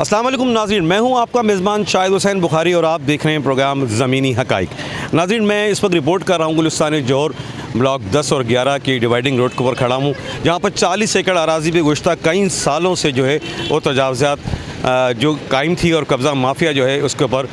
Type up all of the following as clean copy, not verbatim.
अस्सलाम वालेकुम नाज़रीन, मैं हूं आपका मेज़बान शाहिद हुसैन बुखारी और आप देख रहे हैं प्रोग्राम ज़मीनी हक़ाइक़। नाज़रीन, मैं इस वक्त रिपोर्ट कर रहा हूं गुलिस्तान जौहर ब्लॉक 10 और 11 की डिवाइडिंग रोड के ऊपर खड़ा हूं, जहां पर 40 एकड़ अराज़ी पे गुज़श्ता कई सालों से जो है वो तजावज़ात जो कायम थी और कब्ज़ा माफिया जो है उसके ऊपर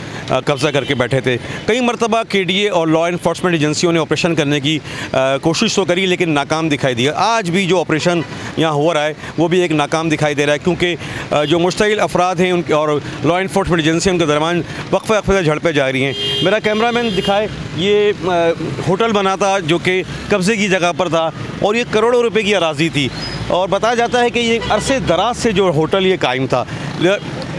कब्ज़ा करके बैठे थे। कई मरतबा KDA और लॉ इन्फोर्समेंट एजेंसियों ने ऑपरेशन करने की कोशिश तो करी, लेकिन नाकाम दिखाई दिया। आज भी जो ऑपरेशन यहाँ हो रहा है वो भी एक नाकाम दिखाई दे रहा है, क्योंकि जो मुश्तगिल अफराद हैं उनके और लॉ इन्फोर्समेंट एजेंसियों के दरमियान वक्फे से झड़पें जारी हैं। मेरा कैमरामैन दिखाए, ये होटल बना था जो कि कब्ज़े की जगह पर था और ये करोड़ों रुपए की अराज़ी थी और बताया जाता है कि ये अरसे दराज से जो होटल ये कायम था।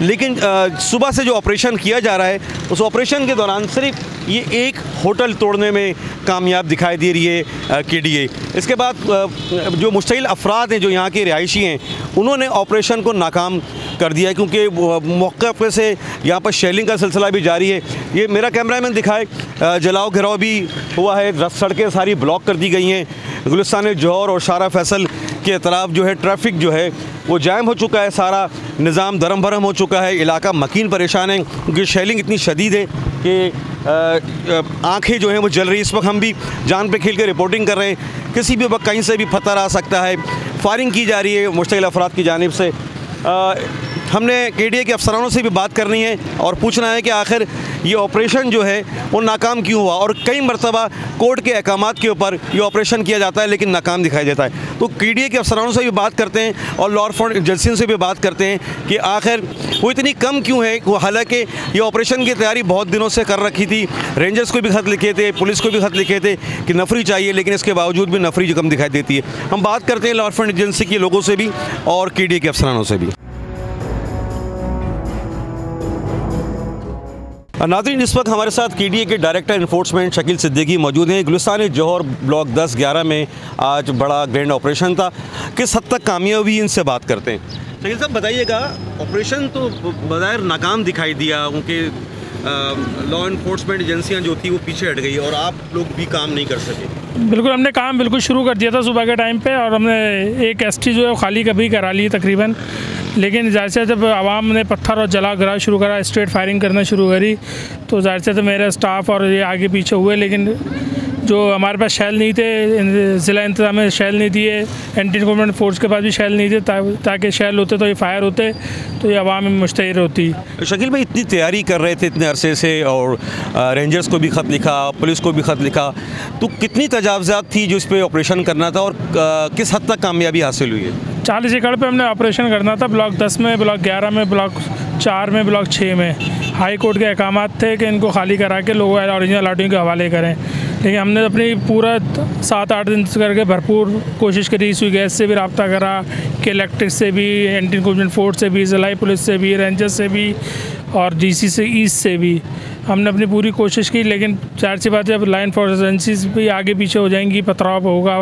लेकिन सुबह से जो ऑपरेशन किया जा रहा है उस ऑपरेशन के दौरान सिर्फ ये एक होटल तोड़ने में कामयाब दिखाई दे रही है KDA। इसके बाद जो मुश्तगिल अफराद हैं जो यहाँ के रिहायशी हैं उन्होंने ऑपरेशन को नाकाम कर दिया है, क्योंकि मौके से यहाँ पर शेलिंग का सिलसिला भी जारी है। ये मेरा कैमरामैन दिखाए, जलाओ घिराव भी हुआ है, सड़कें सारी ब्लॉक कर दी गई हैं। गुलिस्तान जौहर और शारा फैसल के तरफ जो है ट्रैफिक जो है वो जाम हो चुका है, सारा निज़ाम दरम भरम हो चुका है, इलाका मकीन परेशान है क्योंकि शेलिंग इतनी शदीद है कि आंखें जो हैं वो जल रही। इस वक्त हम भी जान पे खेल कर रिपोर्टिंग कर रहे हैं, किसी भी वक्त कहीं से भी पत्थर आ सकता है, फायरिंग की जा रही है मुश्तगिल अफराद की जानिब से। हमने KDA के अफसरानों से भी बात करनी है और पूछना है कि आखिर ये ऑपरेशन जो है वो नाकाम क्यों हुआ, और कई मरतबा कोर्ट के अहकामात के ऊपर ये ऑपरेशन किया जाता है लेकिन नाकाम दिखाई देता है। तो KDA के अफसरानों से भी बात करते हैं और लॉ इन्फोर्समेंट एजेंसियों से भी बात करते हैं कि आखिर वो इतनी कम क्यों है। हालांकि ये ऑपरेशन की तैयारी बहुत दिनों से कर रखी थी, रेंजर्स को भी खत लिखे थे, पुलिस को भी खत लिखे थे कि नफरी चाहिए, लेकिन इसके बावजूद भी नफरी कम दिखाई देती है। हम बात करते हैं लॉ इन्फोर्समेंट एजेंसी के लोगों से भी और KDA के अफसरानों से भी। नाज़रीन, इस वक्त हमारे साथ KDA के डायरेक्टर इन्फोर्समेंट शकील सिद्दीकी मौजूद हैं। गुलिस्तान जौहर ब्लॉक 10-11 में आज बड़ा ग्रैंड ऑपरेशन था, किस हद तक कामयाब हुई इनसे बात करते हैं। शकील साहब बताइएगा, ऑपरेशन तो बज़ाहिर नाकाम दिखाई दिया, उनके लॉ इन्फोर्समेंट एजेंसियाँ जो थी वो पीछे हट गई और आप लोग भी काम नहीं कर सके। बिल्कुल, हमने काम बिल्कुल शुरू कर दिया था सुबह के टाइम पे और हमने एक ST जो है खाली कभी करा ली तकरीबन, लेकिन जाहिर से जब आवाम ने पत्थर और जला गिरा शुरू करा, स्ट्रेट फायरिंग करना शुरू करी, तो जाहिर से तो मेरा स्टाफ और ये आगे पीछे हुए, लेकिन जो हमारे पास शैल नहीं थे, ज़िला इंतज़ाम में शैल नहीं दिए, एंटी इन्फोर्समेंट फोर्स के पास भी शैल नहीं थे, ताकि शैल होते तो ये फायर होते तो ये आवाम में मुश्तहिर होती। शकील भाई, इतनी तैयारी कर रहे थे इतने अरसे से और रेंजर्स को भी ख़त लिखा, पुलिस को भी ख़त लिखा, तो कितनी तजावज़ात थी जो इस पर ऑपरेशन करना था और किस हद तक कामयाबी हासिल हुई है? 40 एकड़ पे हमने ऑपरेशन करना था, ब्लॉक 10 में, ब्लॉक 11 में, ब्लॉक 4 में, ब्लॉक 6 में। हाई कोर्ट के अहकामात थे कि इनको खाली करा के लोगों ओरिजिनल अलाटियों के हवाले करें, लेकिन हमने अपनी पूरा 7-8 दिन करके भरपूर कोशिश करी। सुई गैस से भी रब्ता करा, के इलेक्ट्रिक से भी, एंटी इन्फोर्समेंट फोर्स से भी, ज़िला पुलिस से भी, रेंजर्स से भी और DC से ईस्ट से भी हमने अपनी पूरी कोशिश की, लेकिन जाहिर सी बात है जब लाइन फोर्स एजेंसीज भी आगे पीछे हो जाएंगी, पथराव होगा,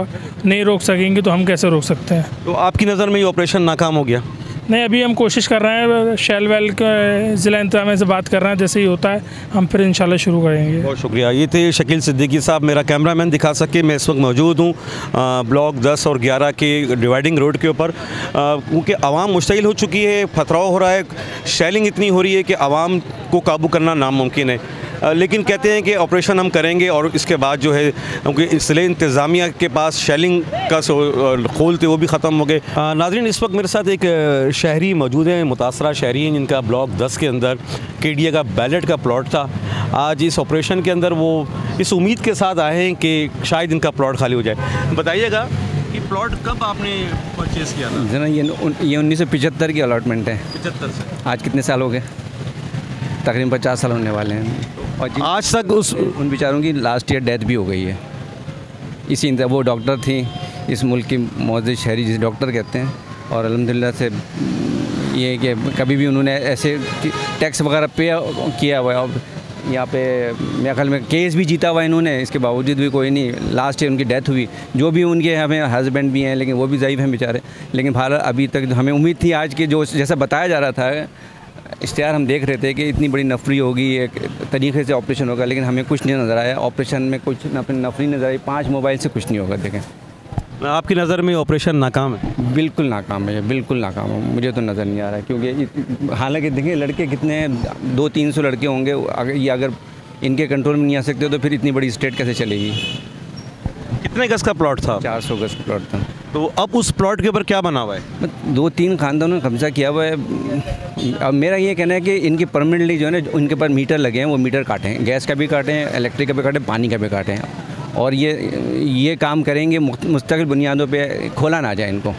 नहीं रोक सकेंगे, तो हम कैसे रोक सकते हैं। तो आपकी नज़र में ये ऑपरेशन नाकाम हो गया? नहीं, अभी हम कोशिश कर रहे हैं, शैल वेल के ज़िला इंतज़ाम से बात कर रहे हैं, जैसे ही होता है हम फिर इंशाल्लाह शुरू करेंगे। बहुत शुक्रिया। ये थे शकील सिद्दीकी साहब। मेरा कैमरामैन दिखा सके, मैं इस वक्त मौजूद हूँ ब्लॉक 10 और 11 के डिवाइडिंग रोड के ऊपर, क्योंकि आवाम मुश्तगिल हो चुकी है, पथराव हो रहा है, शेलिंग इतनी हो रही है कि आवाम को काबू करना नामुमकिन है। लेकिन कहते हैं कि ऑपरेशन हम करेंगे और इसके बाद जो है, क्योंकि इसलिए इंतज़ामिया के पास शेलिंग का खोल थे वो भी ख़त्म हो गए। नाज़रीन, इस वक्त मेरे साथ एक शहरी मौजूद हैं, मुतासरा शहरी हैं, जिनका ब्लॉक 10 के अंदर KDA का बैलेट का प्लॉट था। आज इस ऑपरेशन के अंदर वो इस उम्मीद के साथ आए हैं कि शायद इनका प्लॉट खाली हो जाए। बताइएगा कि प्लॉट कब आपने परचेज़ किया था? जना ये 1975 की अलॉटमेंट है। 75 से आज कितने साल हो गए? तकरीबन 50 साल होने वाले हैं। और आज तक उन बेचारों की लास्ट ईयर डेथ भी हो गई है। इसी वो डॉक्टर थी, इस मुल्क की मौजूद शहरी जिसे डॉक्टर कहते हैं, और अल्हम्दुलिल्लाह से ये कि कभी भी उन्होंने ऐसे टैक्स वगैरह पे किया हुआ है। यहाँ पे मेरे ख्याल में केस भी जीता हुआ इन्होंने, इसके बावजूद भी कोई नहीं, लास्ट ईयर उनकी डेथ हुई। जो भी उनके हमें हस्बैंड भी हैं, लेकिन वो भी ज़ईफ़ हैं बेचारे, लेकिन भारत अभी तक हमें उम्मीद थी आज के जो जैसा बताया जा रहा था, इश्तिहार हम देख रहे थे कि इतनी बड़ी नफरी होगी, एक तरीके से ऑपरेशन होगा, लेकिन हमें कुछ नहीं नज़र आया। ऑपरेशन में कुछ नफरी नज़र आई, 5 मोबाइल से कुछ नहीं होगा। देखें आपकी नज़र में ऑपरेशन नाकाम है? बिल्कुल नाकाम है, बिल्कुल नाकाम है, मुझे तो नज़र नहीं आ रहा है। क्योंकि हालांकि देखिए लड़के कितने हैं, 200-300 लड़के होंगे। अगर इनके कंट्रोल में नहीं आ सकते तो फिर इतनी बड़ी स्टेट कैसे चलेगी। कितने गज का प्लॉट था? 400 गज का प्लॉट था। तो अब उस प्लॉट के ऊपर क्या बना हुआ है? 2-3 खानदानों ने कब्जा किया हुआ है। अब मेरा ये कहना है कि इनकी परमानेंटली जो है ना, उनके पास मीटर लगे हैं, वो मीटर काटें, गैस का भी काटें, इलेक्ट्रिक का भी काटें, पानी का भी काटें। और ये काम करेंगे मुस्तकिल बुनियादों पे, खोला ना जाए इनको,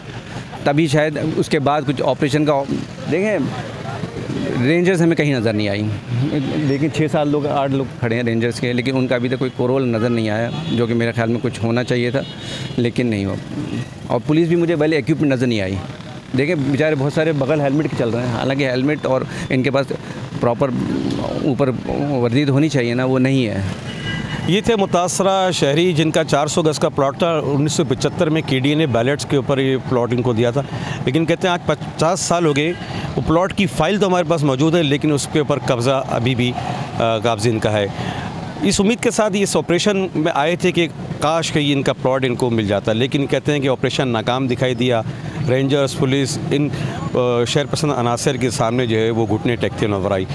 तभी शायद उसके बाद कुछ ऑपरेशन का। देखें रेंजर्स हमें कहीं नज़र नहीं आई, लेकिन 6-7 लोग 8 लोग खड़े हैं रेंजर्स के, लेकिन उनका अभी तक कोई रोल नज़र नहीं आया, जो कि मेरे ख्याल में कुछ होना चाहिए था, लेकिन नहीं हो। और पुलिस भी मुझे पहले इक्विपमेंट नज़र नहीं आई। देखें बेचारे बहुत सारे बगल हेलमेट के चल रहे हैं, हालांकि हेलमेट और इनके पास प्रॉपर ऊपर वर्दी तो होनी चाहिए ना, वो नहीं है। ये थे मुतासरा शहरी जिनका 400 गज का प्लॉट था। 1975 में केडीए ने बैलेट्स के ऊपर ये प्लॉट इनको दिया था, लेकिन कहते हैं आज 50 साल हो गए। वो प्लॉट की फ़ाइल तो हमारे पास मौजूद है, लेकिन उसके ऊपर कब्ज़ा अभी भी काब्ज़ इनका है। इस उम्मीद के साथ इस ऑपरेशन में आए थे कि काश कहीं इनका प्लॉट इनको मिल जाता, लेकिन कहते हैं कि ऑपरेशन नाकाम दिखाई दिया। रेंजर्स, पुलिस, इन शहर पसंद अनासर के सामने जो है वो घुटने टेकते नजर आई।